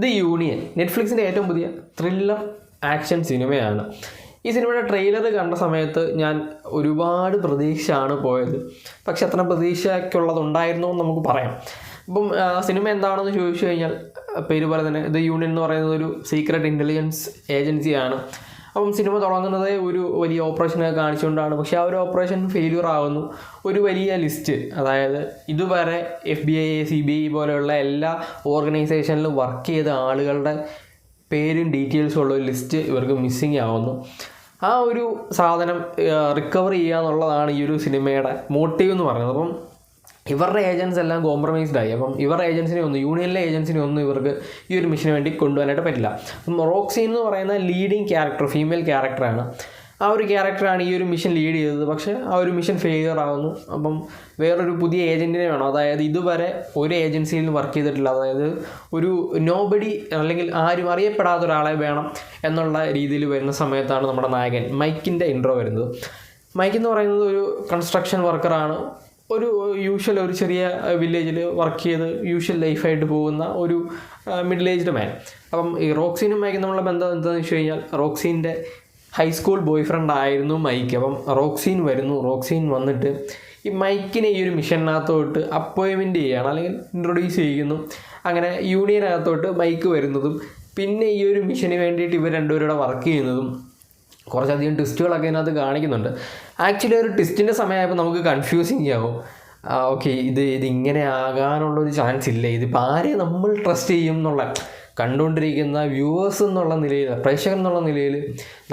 The union നെറ്റ്ഫ്ലിക്സിൻ്റെ ഏറ്റവും പുതിയ thriller action സിനിമയാണ്. ഈ സിനിമയുടെ ട്രെയിലർ കണ്ട സമയത്ത് ഞാൻ ഒരുപാട് പ്രതീക്ഷയാണ് പോയത്. പക്ഷെ അത്ര പ്രതീക്ഷയ്ക്കുള്ളതുണ്ടായിരുന്നോ എന്ന് നമുക്ക് പറയാം. അപ്പം സിനിമ എന്താണെന്ന് ചോദിച്ചു കഴിഞ്ഞാൽ പേര് പോലെ തന്നെ ദ യൂണിയൻ എന്ന് പറയുന്നത് ഒരു സീക്രട്ട് ഇൻ്റലിജൻസ് ഏജൻസിയാണ്. അപ്പം സിനിമ തുടങ്ങുന്നത് ഒരു വലിയ ഓപ്പറേഷനൊക്കെ കാണിച്ചുകൊണ്ടാണ്. പക്ഷേ ആ ഒരു ഓപ്പറേഷൻ ഫെയില്യൂർ ആകുന്നു. ഒരു വലിയ ലിസ്റ്റ്, അതായത് ഇതുവരെ FBI, CBI പോലെയുള്ള എല്ലാ ഓർഗനൈസേഷനിലും വർക്ക് ചെയ്ത ആളുകളുടെ പേരും ഡീറ്റെയിൽസും ഉള്ള ഒരു ലിസ്റ്റ് ഇവർക്ക് മിസ്സിങ് ആവുന്നു. ആ ഒരു സാധനം റിക്കവർ ചെയ്യുക എന്നുള്ളതാണ് ഈ ഒരു സിനിമയുടെ മോട്ടീവ് എന്ന് പറയുന്നത്. അപ്പം ഇവരുടെ ഏജൻസ് എല്ലാം കോംപ്രമൈസ്ഡ് ആയി. അപ്പം ഇവരുടെ യൂണിയനിലെ ഏജൻസിനെ ഒന്നും ഇവർക്ക് ഈ ഒരു മിഷന് വേണ്ടി കൊണ്ടുപോകാനായിട്ട് പറ്റില്ല. അപ്പം റോക്സീൻ എന്ന് പറയുന്ന ലീഡിങ് ക്യാരക്ടർ, ഫീമെയിൽ ക്യാരക്ടറാണ്. ആ ഒരു ക്യാരക്ടറാണ് ഈ ഒരു മിഷൻ ലീഡ് ചെയ്തത്. പക്ഷേ ആ ഒരു മിഷൻ ഫെയിലിയർ ആകുന്നു. അപ്പം വേറൊരു പുതിയ ഏജൻറ്റിനെ വേണം. അതായത് ഇതുവരെ ഒരു ഏജൻസിയിൽ വർക്ക് ചെയ്തിട്ടില്ല, അതായത് ഒരു നോബഡി അല്ലെങ്കിൽ ആരും അറിയപ്പെടാത്ത ഒരാളെ വേണം എന്നുള്ള രീതിയിൽ വരുന്ന സമയത്താണ് നമ്മുടെ നായകൻ മൈക്കിൻ്റെ ഇൻട്രോ വരുന്നത്. മൈക്ക് എന്ന് പറയുന്നത് ഒരു കൺസ്ട്രക്ഷൻ വർക്കറാണ്. ഒരു ചെറിയ വില്ലേജിൽ വർക്ക് ചെയ്ത് യൂഷ്വൽ ലൈഫായിട്ട് പോകുന്ന ഒരു മിഡിൽ ഏജ്ഡ് മാൻ. അപ്പം ഈ റോക്സീനും മൈക്കും തമ്മിലുള്ള ബന്ധം എന്താണെന്ന് വെച്ച് കഴിഞ്ഞാൽ റോക്സീൻ്റെ ഹൈസ്കൂൾ ബോയ് ഫ്രണ്ട് ആയിരുന്നു മൈക്ക്. അപ്പം റോക്സീൻ വന്നിട്ട് ഈ മൈക്കിനെ ഈ ഒരു മിഷനകത്തോട്ട് അപ്പോയിൻമെൻറ്റ് ചെയ്യുകയാണ്, അല്ലെങ്കിൽ ഇൻട്രൊഡ്യൂസ് ചെയ്യുന്നു. അങ്ങനെ യൂണിയനകത്തോട്ട് മൈക്ക് വരുന്നതും പിന്നെ ഈ ഒരു മിഷന് വേണ്ടിയിട്ട് ഇവർ രണ്ടുപേരുടെ വർക്ക് ചെയ്യുന്നതും കുറച്ചധികം ട്വിസ്റ്റുകളൊക്കെ ഇതിനകത്ത് കാണിക്കുന്നുണ്ട്. ആക്ച്വലി ഒരു ട്വിസ്റ്റിൻ്റെ സമയമായപ്പോൾ നമുക്ക് കൺഫ്യൂസിങ് ആവും. ഓക്കെ, ഇതിങ്ങനെ ആകാനുള്ളൊരു ചാൻസ് ഇല്ല, ഇതിപ്പോൾ ആരെ നമ്മൾ ട്രസ്റ്റ് ചെയ്യും എന്നുള്ള, കണ്ടുകൊണ്ടിരിക്കുന്ന വ്യൂവേഴ്സ് എന്നുള്ള നിലയിൽ, പ്രേക്ഷകൻ എന്നുള്ള നിലയിൽ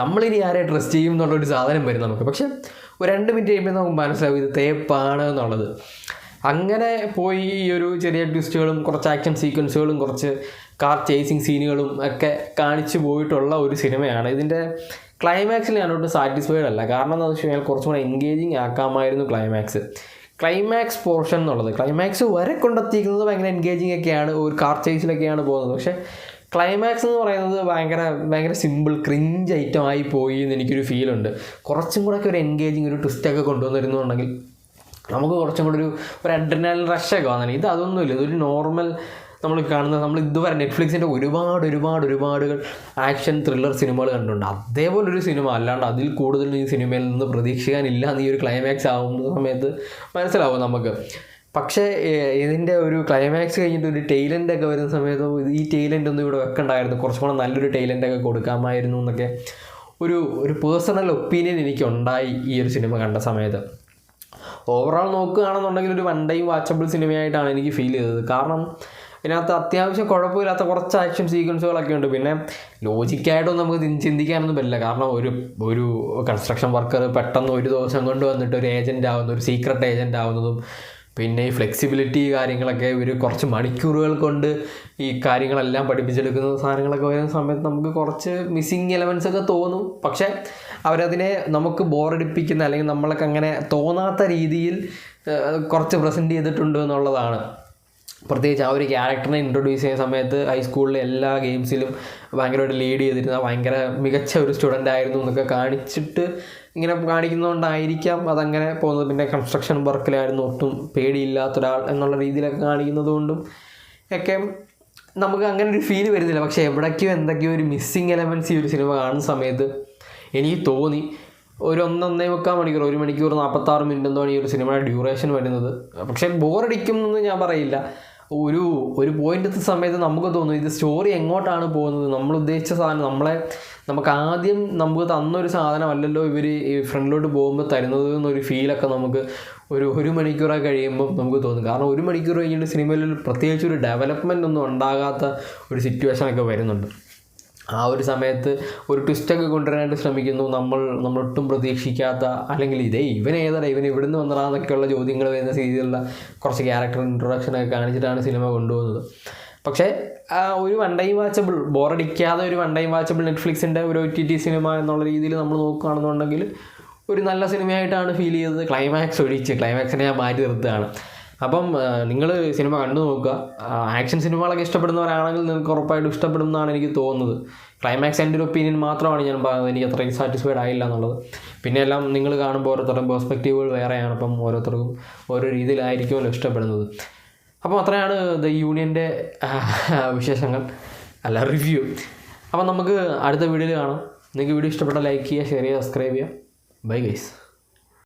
നമ്മളിനി ആരെ ട്രസ്റ്റ് ചെയ്യും എന്നുള്ളൊരു സാധനം വരും നമുക്ക്. പക്ഷെ ഒരു 2 മിനിറ്റ് കഴിയുമ്പോൾ നമുക്ക് മനസ്സിലാവും ഇത് തേപ്പാണ് എന്നുള്ളത്. അങ്ങനെ പോയി ഈ ഒരു ചെറിയ ട്വിസ്റ്റുകളും കുറച്ച് ആക്ഷൻ സീക്വൻസുകളും കുറച്ച് കാർ ചേസിങ് സീനുകളും ഒക്കെ കാണിച്ചു പോയിട്ടുള്ള ഒരു സിനിമയാണ്. ഇതിൻ്റെ ക്ലൈമാക്സിൽ ഞാനൊട്ടും സാറ്റിസ്ഫൈഡ് അല്ല. കാരണം എന്താണെന്ന് വെച്ച് കഴിഞ്ഞാൽ കുറച്ചും കൂടെ എൻഗേജിങ് ആക്കാമായിരുന്നു ക്ലൈമാക്സ് പോർഷൻ എന്നുള്ളത്. ക്ലൈമാക്സ് വരെ കൊണ്ടെത്തിക്കുന്നത് ഭയങ്കര എൻഗേജിങ് ഒക്കെയാണ്, ഒരു കാർ ചേസിലൊക്കെയാണ് പോകുന്നത്. പക്ഷേ ക്ലൈമാക്സ് എന്ന് പറയുന്നത് ഭയങ്കര സിമ്പിൾ ക്രിഞ്ച് ഐറ്റം ആയി പോയി എന്ന് എനിക്കൊരു ഫീലുണ്ട്. കുറച്ചും കൂടെ ഒക്കെ ഒരു എൻഗേജിങ്, ഒരു ട്വിസ്റ്റൊക്കെ കൊണ്ടുവന്നിരുന്നുണ്ടെങ്കിൽ നമുക്ക് കുറച്ചും കൂടെ ഒരു അഡ്രിനാലിൻ റഷൊക്കെ വന്നാൽ. അതൊന്നുമില്ല, ഇതൊരു നോർമൽ നമ്മൾ ഇതുവരെ നെറ്റ്ഫ്ലിക്സിൻ്റെ ഒരുപാട് ആക്ഷൻ ത്രില്ലർ സിനിമകൾ കണ്ടിട്ടുണ്ട്. അതേപോലൊരു സിനിമ അല്ലാണ്ട് അതിൽ കൂടുതൽ ഈ സിനിമയിൽ നിന്ന് പ്രതീക്ഷിക്കാനില്ല എന്ന് ഈ ഒരു ക്ലൈമാക്സ് ആവുന്ന സമയത്ത് മനസ്സിലാവും നമുക്ക്. പക്ഷേ ഇതിൻ്റെ ഒരു ക്ലൈമാക്സ് കഴിഞ്ഞിട്ട് ഒരു ടൈലൻ്റൊക്കെ വരുന്ന സമയത്ത് ഈ ടൈലൻ്റ് ഒന്നും ഇവിടെ വെക്കണ്ടായിരുന്നു, കുറച്ചും കൂടെ നല്ലൊരു ടൈലൻ്റൊക്കെ കൊടുക്കാമായിരുന്നു എന്നൊക്കെ ഒരു പേഴ്സണൽ ഒപ്പീനിയൻ എനിക്കുണ്ടായി ഈ ഒരു സിനിമ കണ്ട സമയത്ത്. ഓവറോൾ നോക്കുകയാണെന്നുണ്ടെങ്കിൽ ഒരു 1 ടൈം വാച്ചബിൾ സിനിമയായിട്ടാണ് എനിക്ക് ഫീൽ ചെയ്തത്. കാരണം ഇതിനകത്ത് അത്യാവശ്യം കുഴപ്പമില്ലാത്ത കുറച്ച് ആക്ഷൻ സീക്വൻസുകളൊക്കെ ഉണ്ട്. പിന്നെ ലോജിക്കായിട്ടൊന്നും നമുക്ക് ചിന്തിക്കാനൊന്നും പറ്റില്ല. കാരണം ഒരു കൺസ്ട്രക്ഷൻ വർക്കർ പെട്ടെന്ന് ഒരു ദിവസം കൊണ്ട് വന്നിട്ട് ഒരു ഏജൻ്റ് ആവുന്നു, ഒരു സീക്രട്ട് ഏജൻ്റ് ആവുന്നതും, പിന്നെ ഈ ഫ്ലെക്സിബിലിറ്റി കാര്യങ്ങളൊക്കെ ഇവർ കുറച്ച് മണിക്കൂറുകൾ കൊണ്ട് ഈ കാര്യങ്ങളെല്ലാം പഠിപ്പിച്ചെടുക്കുന്ന സാധനങ്ങളൊക്കെ വരുന്ന സമയത്ത് നമുക്ക് കുറച്ച് മിസ്സിങ് എലമെൻസ് ഒക്കെ തോന്നും. പക്ഷേ അവരതിനെ നമുക്ക് ബോറടിപ്പിക്കുന്ന, അല്ലെങ്കിൽ നമ്മളൊക്കെ അങ്ങനെ തോന്നാത്ത രീതിയിൽ കുറച്ച് പ്രസൻറ്റ് ചെയ്തിട്ടുണ്ട് എന്നുള്ളതാണ്. പ്രത്യേകിച്ച് ആ ഒരു ക്യാരക്ടറിനെ ഇൻട്രൊഡ്യൂസ് ചെയ്യുന്ന സമയത്ത് ഹൈസ്കൂളിലെ എല്ലാ ഗെയിംസിലും ഭയങ്കരമായിട്ട് ലീഡ് ചെയ്തിരുന്ന ഭയങ്കര മികച്ച ഒരു സ്റ്റുഡൻ്റ് ആയിരുന്നു എന്നൊക്കെ കാണിച്ചിട്ട് ഇങ്ങനെ കാണിക്കുന്നതുകൊണ്ടായിരിക്കാം അതങ്ങനെ പോകുന്നത്. പിന്നെ കൺസ്ട്രക്ഷൻ വർക്കിലായിരുന്നു ഒട്ടും പേടിയില്ലാത്തൊരാൾ എന്നുള്ള രീതിയിലൊക്കെ കാണിക്കുന്നത് കൊണ്ടും ഒക്കെ നമുക്ക് അങ്ങനെ ഒരു ഫീൽ വരുന്നില്ല. പക്ഷേ എവിടേക്കോ എന്തൊക്കെയോ ഒരു മിസ്സിങ് എലമെൻറ്റ്സ് ഈ ഒരു സിനിമ കാണുന്ന സമയത്ത് എനിക്ക് തോന്നി. ഒരു 1.25 മണിക്കൂർ, 1 മണിക്കൂർ 46 മിനിറ്റ് എന്തോണ് ഈ ഒരു സിനിമയുടെ ഡ്യൂറേഷൻ വരുന്നത്. പക്ഷേ ബോറടിക്കും എന്നൊന്നും ഞാൻ പറയില്ല. ഒരു പോയിൻ്റ് സമയത്ത് നമുക്ക് തോന്നും ഇത് സ്റ്റോറി എങ്ങോട്ടാണ് പോകുന്നത്, നമ്മൾ ഉദ്ദേശിച്ച സാധനം നമുക്ക് ആദ്യം നമുക്ക് തന്നൊരു സാധനമല്ലല്ലോ ഇവർ ഈ ഫ്രണ്ടിലോട്ട് പോകുമ്പോൾ തരുന്നത് എന്നൊരു ഫീലൊക്കെ നമുക്ക് ഒരു മണിക്കൂറൊക്കെ കഴിയുമ്പോൾ നമുക്ക് തോന്നും. കാരണം 1 മണിക്കൂർ കഴിഞ്ഞിട്ട് സിനിമയിൽ പ്രത്യേകിച്ച് ഒരു ഡെവലപ്മെൻ്റ് ഒന്നും ഉണ്ടാകാത്ത ഒരു സിറ്റുവേഷനൊക്കെ വരുന്നുണ്ട്. ആ ഒരു സമയത്ത് ഒരു ട്വിസ്റ്റൊക്കെ കൊണ്ടുവരാനായിട്ട് ശ്രമിക്കുന്നു. നമ്മളൊട്ടും പ്രതീക്ഷിക്കാത്ത, അല്ലെങ്കിൽ ഇവൻ ഇവിടുന്ന് വന്നതാന്നൊക്കെയുള്ള ചോദ്യങ്ങൾ വരുന്ന രീതിയിലുള്ള കുറച്ച് ക്യാരക്ടർ ഇൻട്രൊഡക്ഷനൊക്കെ കാണിച്ചിട്ടാണ് സിനിമ കൊണ്ടുപോകുന്നത്. പക്ഷേ ഒരു 1 ടൈം വാച്ചബിൾ, ബോറടിക്കാതെ ഒരു 1 ടൈം വാച്ചബിൾ നെറ്റ്ഫ്ലിക്സിൻ്റെ ഒരു OTT സിനിമ എന്നുള്ള രീതിയിൽ നമ്മൾ നോക്കുകയാണെന്നുണ്ടെങ്കിൽ ഒരു നല്ല സിനിമയായിട്ടാണ് ഫീൽ ചെയ്തത്. ക്ലൈമാക്സിനെ ഞാൻ മാറ്റി നിർത്തുകയാണ്. അപ്പം നിങ്ങൾ സിനിമ കണ്ടു നോക്കുക. ആക്ഷൻ സിനിമകളൊക്കെ ഇഷ്ടപ്പെടുന്നവരാണെങ്കിൽ നിങ്ങൾക്ക് ഉറപ്പായിട്ടും ഇഷ്ടപ്പെടുമെന്നാണ് എനിക്ക് തോന്നുന്നത്. ക്ലൈമാക്സ് എൻ്റെ ഒരു ഒപ്പീനിയൻ മാത്രമാണ് ഞാൻ പറയുന്നത്, എനിക്ക് അത്രയും സാറ്റിസ്ഫൈഡ് ആയില്ല എന്നുള്ളത്. പിന്നെ എല്ലാം നിങ്ങൾ കാണുമ്പോൾ ഓരോരുത്തരുടെ പെർസ്പെക്റ്റീവുകൾ വേറെയാണ്. അപ്പം ഓരോരുത്തർക്കും ഓരോ രീതിയിലായിരിക്കുമല്ലോ ഇഷ്ടപ്പെടുന്നത്. അപ്പോൾ അത്രയാണ് ദ യൂണിയൻ്റെ വിശേഷങ്ങൾ. അല്ല റിവ്യൂ. അപ്പം നമുക്ക് അടുത്ത വീഡിയോയിൽ കാണാം. നിങ്ങൾക്ക് വീഡിയോ ഇഷ്ടപ്പെട്ടാൽ ലൈക്ക് ചെയ്യുക, ഷെയർ ചെയ്യുക, സബ്സ്ക്രൈബ് ചെയ്യുക. Bye guys.